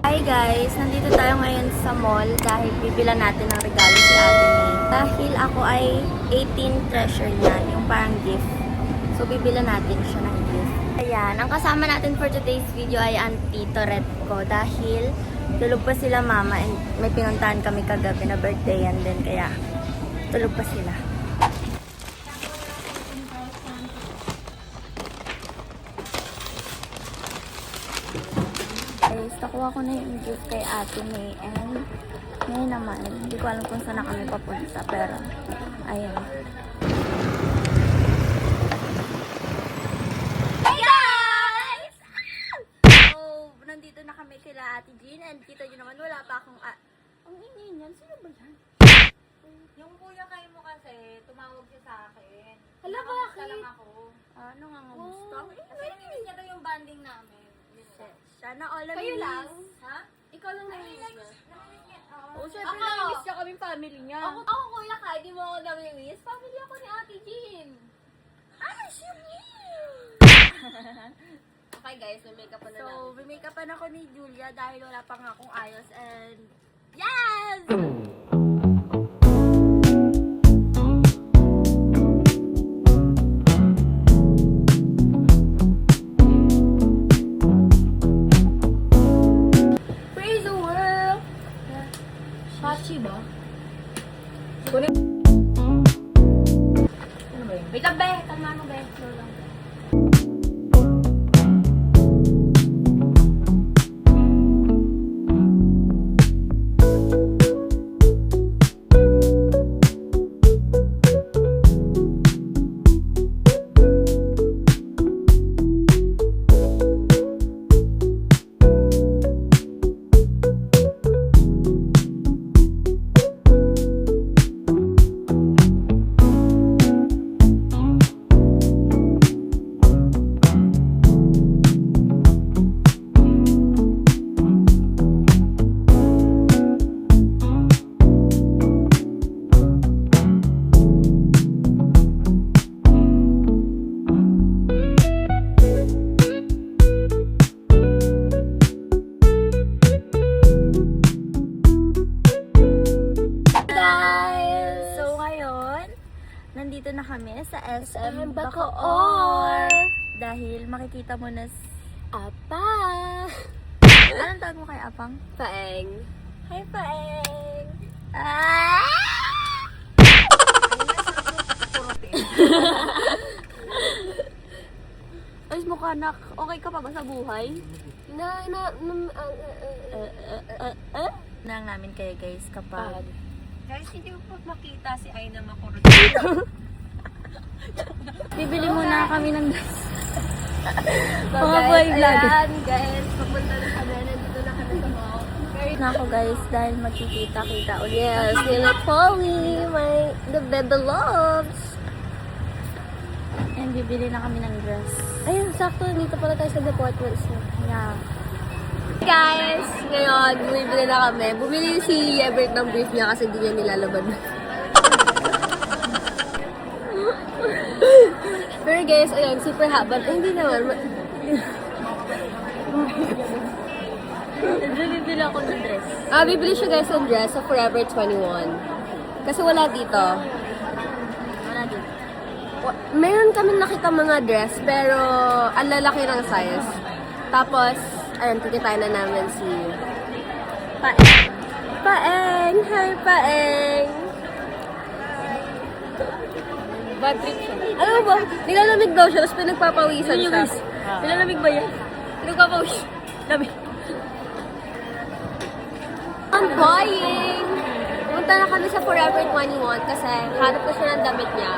Hi guys! Nandito tayo ngayon sa mall dahil bibila natin ng regalo si Ate May. Dahil ako ay 18th treasure niya, yung parang gift. So bibila natin siya ng gift. Ayan, ang kasama natin for today's video ay ang Tito Red ko dahil tulog pa sila mama and may pinuntahan kami kagabi na birthday yan din kaya tulog pa sila. Guys, nakuha ko na yung gift kay Ate May and ngayon naman, hindi ko alam kung saan na kami papunta pero ayun. Hey guys! So, nandito na kami kila Ate Jean and kita nyo naman wala pa akong ang ingay niyan, sino ba yan? Yung kuya kayo mo kasi, tumawag siya sa akin. Hala, Nakamusta bakit? lang ako. Ano nga gusto? Kasi namiss niya daw yung banding namin. Sana all of Kayo you lang? miss. Ha? Ikaw lang namiss na. Oo, Oo, syempre Ako! namiss niya kaming family niya. Ako kuya ka, di mo ako namiss. Family ako ni Ate Jean. Ay, siya Okay guys, may makeup pa na namin. So, may-makeupan ako ni Julia dahil wala pa nga akong ayos and yes! Praise the world! Shachi ba? Ano ba yun? Wait lang, be! Kalma mo, be. Slow lang. Nandito na kami sa SM Bacoor. Dahil makikita mo na Apa! Anong tawag mo kay Apang? Paeng. Hi, Paeng! Ah! Ayos mo ka, anak. Okay ka pa ba sa buhay? Nang namin kayo guys kapag Guys, hindi mo pa makita si Aina Makurot. bibili muna kami ng dress. So, Mga boy vlog. ayan, guys, papunta na kami. Nandito na kami sa mall. Na ako guys dahil magkikita-kita ulit. Yes, nila Polly, the Bebe Loves. And bibili na kami ng dress. Ayun, sakto, dito pala tayo sa department store. Yeah. Guys, ngayon, bumibili na kami. Bumili si Everett ng brief niya kasi hindi niya nilalaban. Pero guys, ayun, super haba. Eh, hindi naman. Bibili ako ng dress. Bibili siya guys ng dress sa Forever 21. Kasi wala dito. Wala dito. Meron kami nakita mga dress, pero ang lalaki ng size. Tapos, ayun, tikitain na namin si Paeng. Paeng! Hi, Paeng! Bad trip siya. Ano ba? Nilalamig daw siya, tapos pinagpapawisan Yun yung siya. guys. Nilalamig ba yan? Pinagpapawis. Dami. I'm buying! Punta na kami sa Forever 21 kasi hanap ko siya ng damit niya.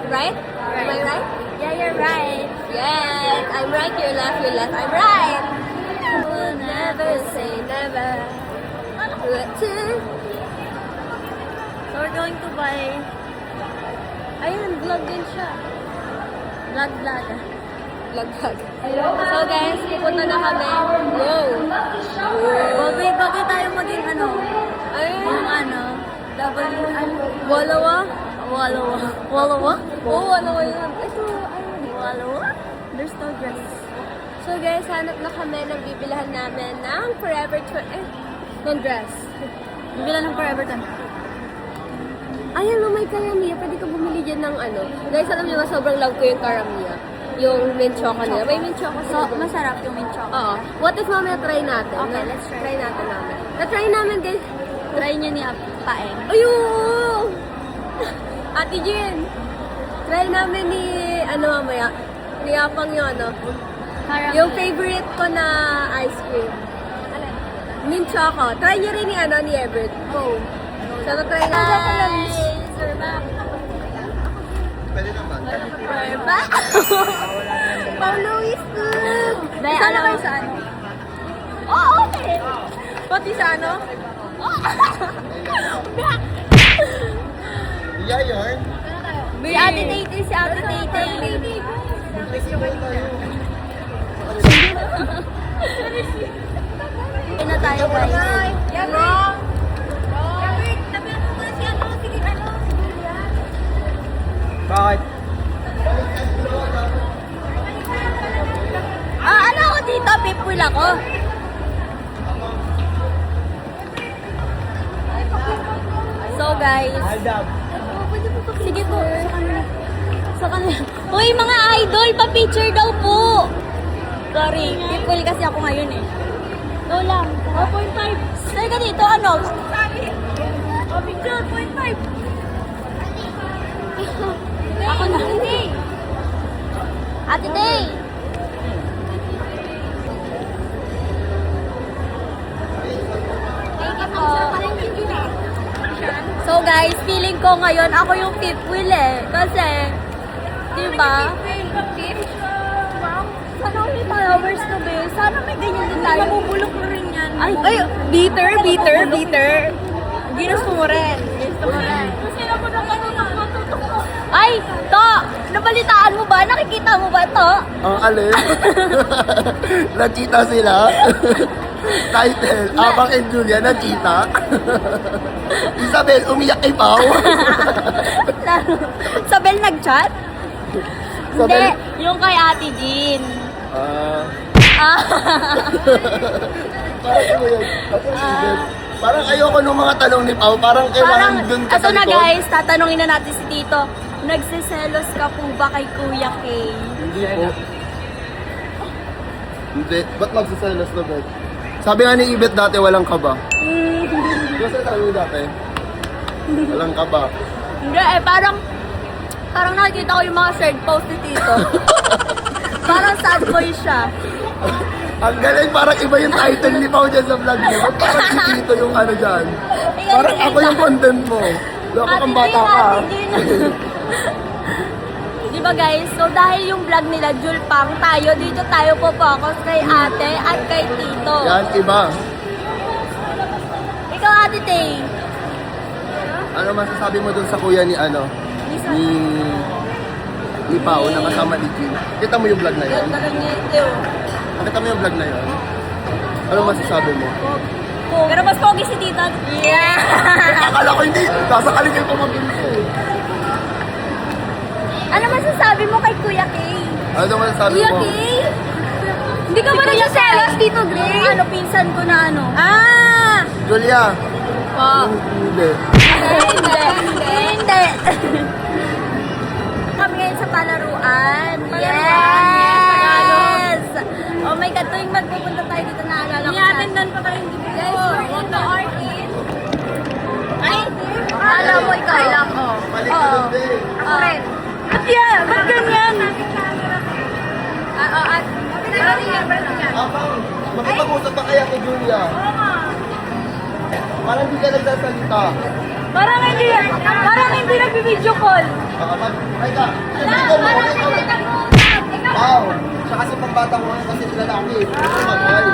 Right? Am I right? Yeah, you're right. Yes! I'm right, you're left, I'm right! Will never say never. So we're going to buy... Ayun, vlog din siya. Vlog. Vlog. So guys, pupunta na kami. Wow! Bagay tayo maging ano? Ayun! Yung ano? Walawa? Walawa? Oo, walawa yun. Ito, Walawa? There's no dress. So guys, guys, hanap na kami ng bibilahan namin ng Forever ng dress. Bibilan ng Forever 10. Ayan, may karamia. Pwede ka bumili dyan ng ano. Guys, alam niyo ba, sobrang love ko yung karamia. Yung mint choco nila. May mint choco So, sila. masarap yung mint chocolate. Oo. What if mamaya try natin? Okay, let's try. Try natin namin. Na-try namin, guys. Try nyo ni Paeng. Ayun! Ate Jean! Try namin ni, ano mamaya, ni Apang yung ano, Parang yung favorite ko na ice cream. Mint choco. Try nyo rin ni, ano, ni Everett. Go. So, na-try na. We're back. Pwede naman. We're back. Paulo is good. Dahil Saan alam kayo mo- sa ano? Oh, okay. Pati sa ano? Yeah, yarn. May Ate Tate si Ate Tate. Kaya na tayo guys. Bakit? Ano ako dito? People ako. So guys, sige po, sa kanila. Sa kanila. Uy, mga idol, pa-picture daw po. Sorry, people kasi ako ngayon eh. No lang, 4.5. Sorry ka dito, ano? Picture, 0.5. Ako na. Ate Day. Thank you po. So guys, feeling ko ngayon ako yung fifth wheel eh. Kasi, di ba? Sana may followers to be. Sana may ganyan din tayo. Mabubulok na rin yan. Ay, Bitter. Ginusto mo rin. Kasi ako naman matutok ko. Ay, to! Nabalitaan mo ba? Nakikita mo ba to? Ang alin? Nachita sila. Title, Abang and Julia, nachita. Isabel, umiyak kay Pao. Sabel nag-chat? Hindi, Sabel- yung kay Ate Jean. Ah. Parang ano yun? Parang ayoko nung mga tanong ni Pao. Parang Parang, kailangan dun ka ito sa na likod. guys, tatanungin na natin si Tito. Nagsiselos ka po ba kay Kuya Kay? Hindi po. Hindi. Ba't magsaselos na, Bet? Sabi nga ni Ibet dati, walang kaba. Kasi tanong dati, walang kaba. Hindi eh, parang nakikita ko yung mga shared post ni Tito. Parang sad boy siya. Ang galing, parang iba yung title ni Pao dyan sa vlog niya. Ba't parang si Tito yung ano dyan? Parang ako yung content mo. Loko kang bata ka. Di ba guys? So dahil yung vlog nila Julpang, tayo dito tayo po focus kay ate at kay Tito. Yan, iba. Ikaw Ate Tay. Ano masasabi mo dun sa kuya ni ano? Ni Pao na kasama ni Jin? Kita mo yung vlog na yun? Nakita mo yung vlog na yun? Ano masasabi mo? Pero mas pogi si Tito. Yeah! Akala ko hindi. Nasa kaligay pa mabilis eh. Ano masasabi mo kay Kuya Kay? Ano masasabi Kuya mo? Kay? Hindi ka ba nagsiselos, Tito Gray? Yung ano, pinsan ko na ano. Ah! Julia. Po. Hindi. Hindi. Kami ngayon sa palaruan. Yes! Oh my God, tuwing magpupunta tayo dito naalala ko. Niatendan pa tayo hindi Guys, we're in the arcade. Ay! Akala mo ikaw lang, oh. Balik Oo. ka dun din. Ako rin. Ba't yan? Ba't ganyan? At Abang, makipag-usap ba kaya kay Julia? Parang hindi ka nagsasalita. Parang hindi nag-video call. Ay ka. Wow. Siya kasi pambata mo ngayon kasi sila lalaki. Ikaw mag-hi.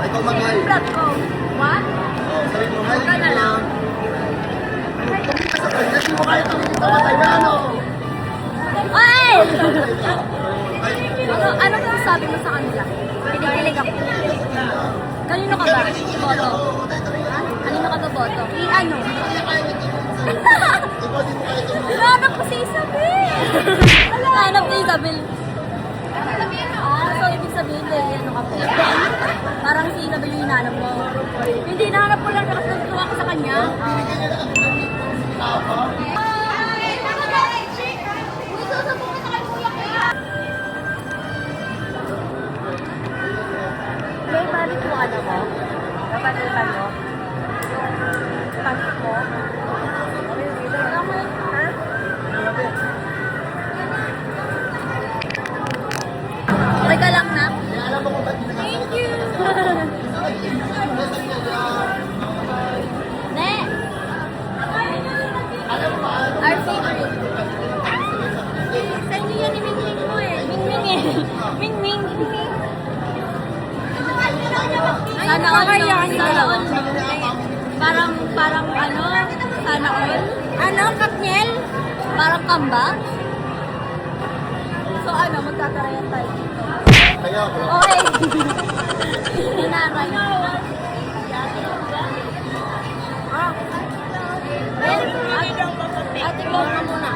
Ikaw mag-hi. What? Sabi mo, hi. Ikaw na lang. Hindi mo kaya tumingin sa matay na ano. Ay! Ano sabi mo sa kanila? Pinipilig ako. Kanino ka ba? Boto? Kanino ka ba boto? Ano? Hanap ko si Isabel! Hanap si Isabel. So ibig sabihin, ano ka po? Parang si W hinahanap mo. Hindi, hinahanap ko lang kasi natutuwa ko sa kanya. May balik mo ano mo? Kapalitan mo? Pasok mo? Okay ka lang na? Thank you! Ne! Our favorite. Saan niyo yan i-ming-ming mo eh? Ming-ming eh. Ming-ming. Ming-ming. Sana all. Sana all. Parang ano? Sana all. Ano? Kapnyel? Parang kamba? So ano? Magkakarayan tayo dito. Okay. Hinaray. Ate ko na muna.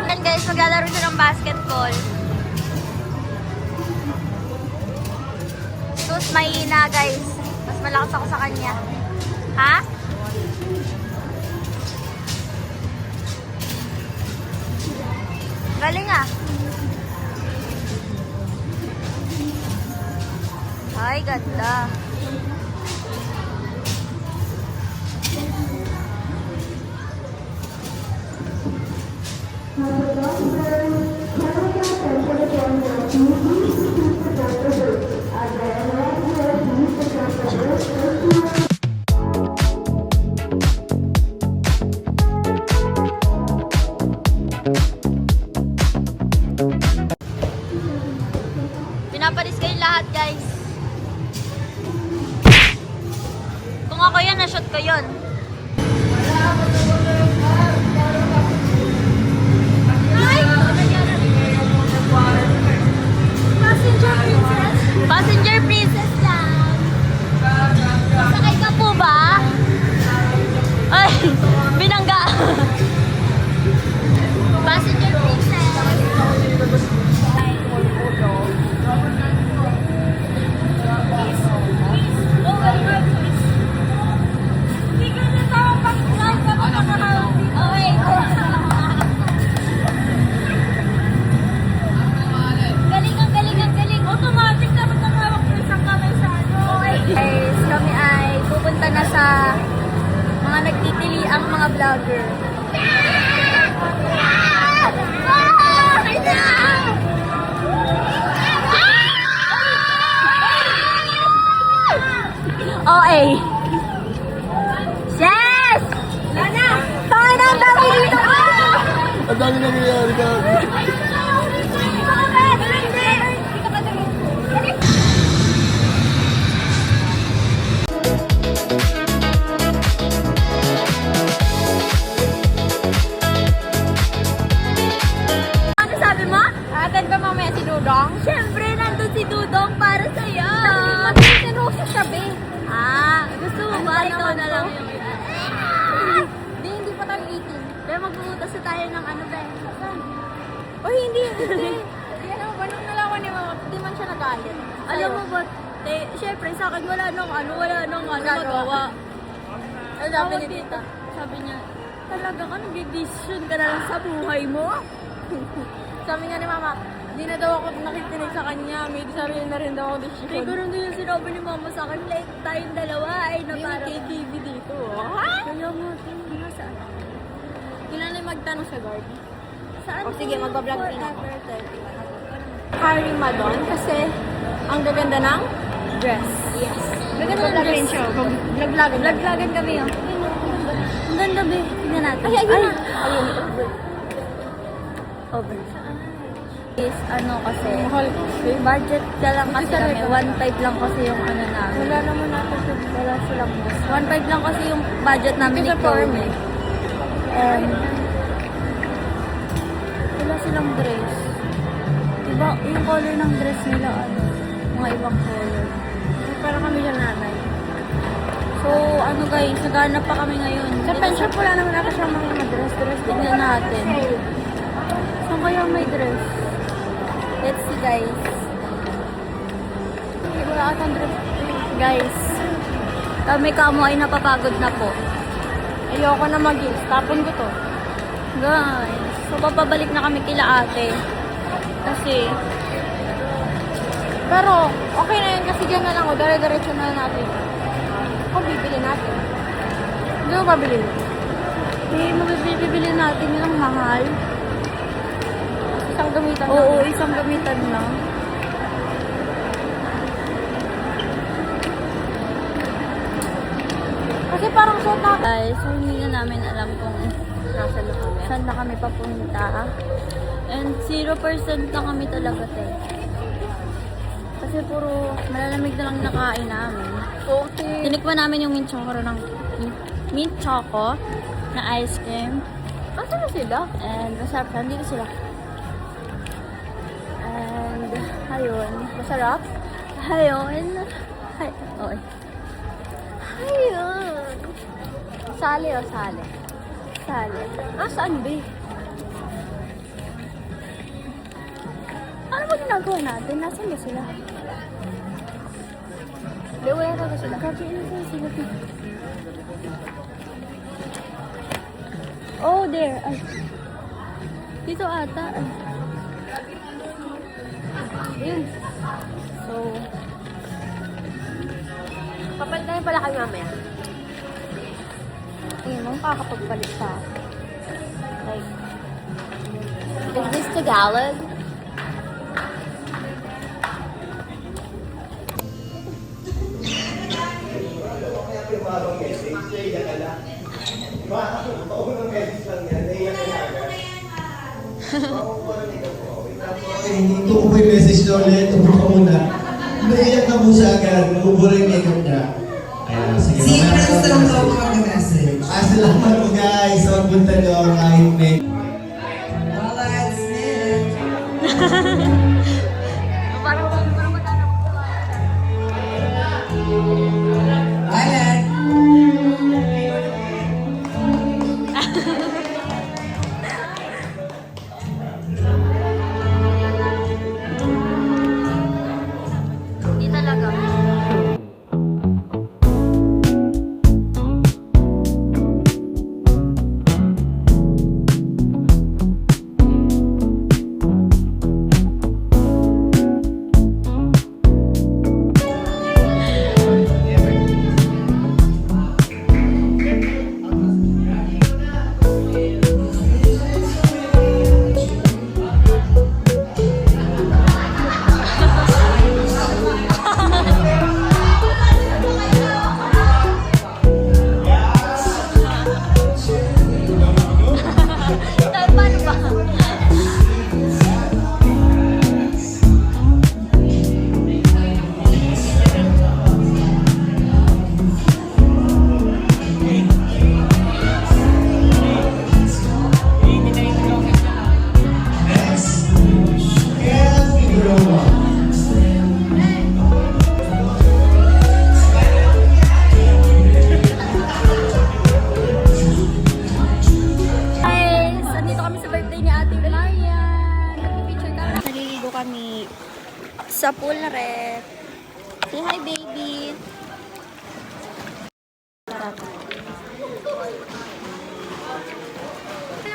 Yan guys, maglalaro siya ng basketball. Sus, mahina guys. Mas malakas ako sa kanya. Ha? Galing ah. Ay, ganda. Pinapalis kayo lahat, guys. Kung ako yan, na-shoot ko yun. Passenger princess lang. Sakay ka po ba? Ay, binangga. Passenger princess. Guys, kami ay pupunta na sa mga nagtitili ang mga vlogger. OA. Yes! Lana! Tayo na ang dami dito! Ang dami nangyayari ka. Ano sabi mo? Atan ba mamaya si Dudong? Siyempre, nandun si Dudong para sa'yo. Matinusin siya, be. Gusto mo ba? Ikaw na lang yung hindi pa tayo 18. Pero magbubutas na tayo ng ano, be. Oh, hindi. Yan ang banong nalaman ni Mama. Hindi man siya nagalit. Alam mo ba, siyempre sa akin wala nang magawa. Ano sabi ni tita? Sabi niya, talaga ka, nag-decision ka na lang sa buhay mo. Sabi nga ni Mama, hindi na daw ako nakikinig sa kanya. May sabi na rin daw ako decision. Siguro din yung sinabi ni Mama sa akin, like tayong dalawa ay na parang KTV dito. Ha? Kaya mo, tingin nga saan? Kailan na magtanong sa guard? Saan? O sige, magbablog din ako. Harry Madon kasi ang gaganda ng dress. Yes. Gaganda ng dress. Vlog-vlogan kami yun. Ang ganda, be. Tingnan natin. Ay, ayun na. Ayun, over. Is ano kasi, budget ka lang kasi kami, 1.5 lang kasi yung ano namin. Wala naman natin, wala silang mas. 1.5 lang kasi yung budget namin ni Chloe. Wala silang dress. Diba, yung color ng dress nila, ano, mga ibang color. Para kami yung nanay. So, ano guys, naghanap pa kami ngayon. Sa pen shop wala naman ako siyang mga dress. Tignan natin. Saan kaya may dress? Let's see, guys. Wala atang dress. Guys, kami kamo ay napapagod na po. Ayoko na mag-gifts. Tapon ko to. Guys, so papabalik na kami kila ate. Kasi, Pero, okay na yun kasi dyan na lang o. Dire-diretso na natin. O, bibili natin. Hindi mo pabili. bibili natin yun ang mahal. Isang gamitan lang. Oo, isang gamitan lang. Kasi parang suot na. Guys, so hindi na namin alam kung Nasa loob kami. saan na kami papunta. And 0% na kami talaga, te. Kasi puro malalamig na lang nakain namin. Okay. Tinikman namin yung mint choco na ice cream. Asa na sila? And masarap siya. Dito sila. And, ayun. Masarap? Ayun. Okay. Ayun. Sali o sali? Sali. Ah, saan ba? Ano ba ginagawa natin? Nasaan ba sila? Hindi, wala na sila. Grabe, ano ba sila? Oh, there. Ay. Dito ata. Ay. Yun. So, Papalitan pala kayo mamaya. ayun, makakapagpalit pa. Like, is this Tagalog? Ito ko may message na ulit. Upo ka muna. Naiyak na po siya agad. Naubura yung makeup niya. Ayan, sige. See, mamaya press ako down message. low on the message. Salamat po guys sa pagpunta niyo kahit may Alright, Smith. Ayan. Hindi talaga. Paano ba? next. Kaya Figueroa. Guys, andito kami sa birthday ni Ate Marian. Nag-picture kami. Naliligo kami sa pool na rin. Say hi, baby. Sarap.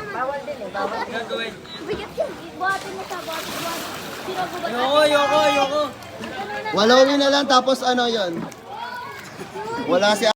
Bawal din eh. Bawal. Bigat yun. Buhatin mo siya. Buhatin. Sinagubat. Walawin na lang tapos ano yon. Wala si